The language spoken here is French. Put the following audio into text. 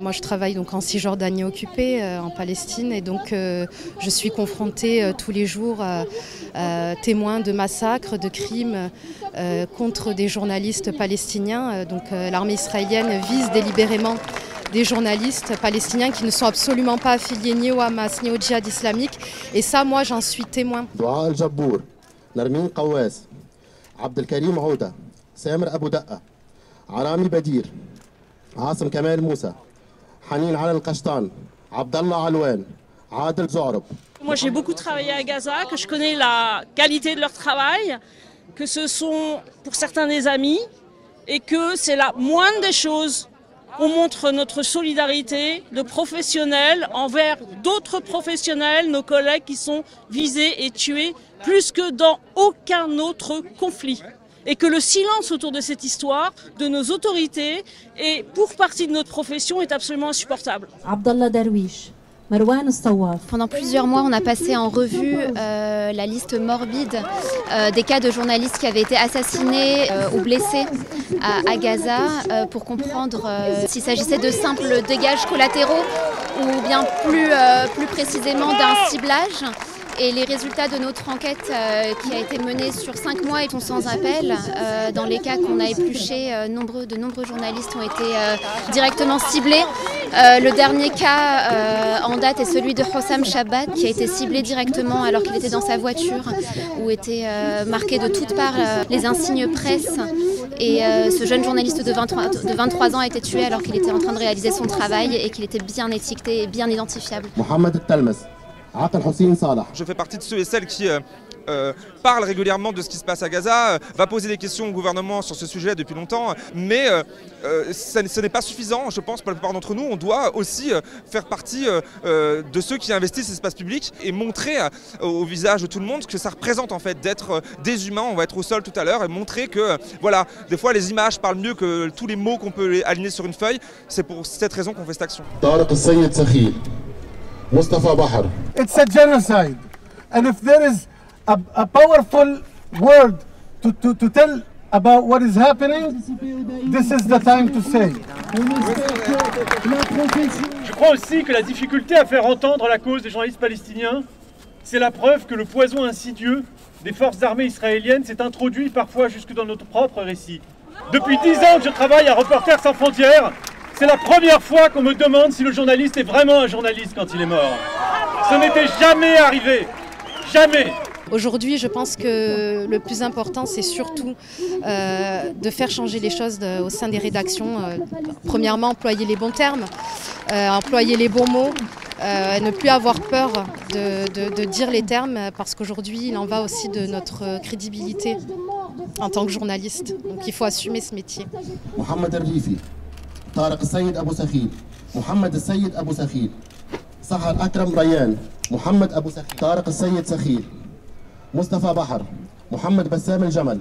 Moi, je travaille donc en Cisjordanie occupée, en Palestine, et donc je suis confrontée tous les jours témoin de massacres, de crimes contre des journalistes palestiniens. Donc l'armée israélienne vise délibérément des journalistes palestiniens qui ne sont absolument pas affiliés ni au Hamas ni au djihad islamique. Et ça, moi, j'en suis témoin. دعاء الجبور، نرمين قواس، عبد الكريم عودة، سامر أبو دقة، عرامي بدير، عاصم كمال موسى، حنين على القشطان، عبد الله علوان، عادل زعرب. Moi, j'ai beaucoup travaillé à Gaza, que je connais la qualité de leur travail, que ce sont pour certains des amis, et que c'est la moindre des choses. On montre notre solidarité de professionnels envers d'autres professionnels, nos collègues qui sont visés et tués plus que dans aucun autre conflit. Et que le silence autour de cette histoire, de nos autorités et pour partie de notre profession est absolument insupportable. Abdallah Darwish. Pendant plusieurs mois, on a passé en revue la liste morbide des cas de journalistes qui avaient été assassinés ou blessés à Gaza pour comprendre s'il s'agissait de simples dégâts collatéraux ou bien plus précisément d'un ciblage. Et les résultats de notre enquête qui a été menée sur 5 mois sont sans appel. Dans les cas qu'on a épluchés, de nombreux journalistes ont été directement ciblés. Le dernier cas en date est celui de Hossam Shabbat qui a été ciblé directement alors qu'il était dans sa voiture où étaient marqués de toutes parts les insignes presse. Et ce jeune journaliste de 23 ans a été tué alors qu'il était en train de réaliser son travail et qu'il était bien étiqueté et bien identifiable. Je fais partie de ceux et celles qui parlent régulièrement de ce qui se passe à Gaza, va poser des questions au gouvernement sur ce sujet depuis longtemps, mais ce n'est pas suffisant, je pense, pour la plupart d'entre nous. On doit aussi faire partie de ceux qui investissent l'espace public et montrer au visage de tout le monde que ça représente en fait d'être des humains. On va être au sol tout à l'heure et montrer que, voilà, des fois les images parlent mieux que tous les mots qu'on peut aligner sur une feuille. C'est pour cette raison qu'on fait cette action. مصطفى بحر. It's a genocide, and if there is a powerful word to tell about what is happening, this is the time to say. Je crois aussi que la difficulté à faire entendre la cause des journalistes palestiniens, c'est la preuve que le poison insidieux des forces armées israéliennes s'est introduit parfois jusque dans notre propre récit. Depuis 10 ans que je travaille à Reporters sans frontières, c'est la première fois qu'on me demande si le journaliste est vraiment un journaliste quand il est mort. Ça n'était jamais arrivé. Jamais. Aujourd'hui, je pense que le plus important, c'est surtout de faire changer les choses au sein des rédactions. Premièrement, employer les bons termes, employer les bons mots, ne plus avoir peur de dire les termes, parce qu'aujourd'hui, il en va aussi de notre crédibilité en tant que journaliste. Donc il faut assumer ce métier. طارق السيد أبو سخيل، محمد السيد أبو سخيل، سحر أكرم ريان، محمد أبو سخيل، طارق السيد سخيل، مصطفى بحر، محمد بسام الجمل.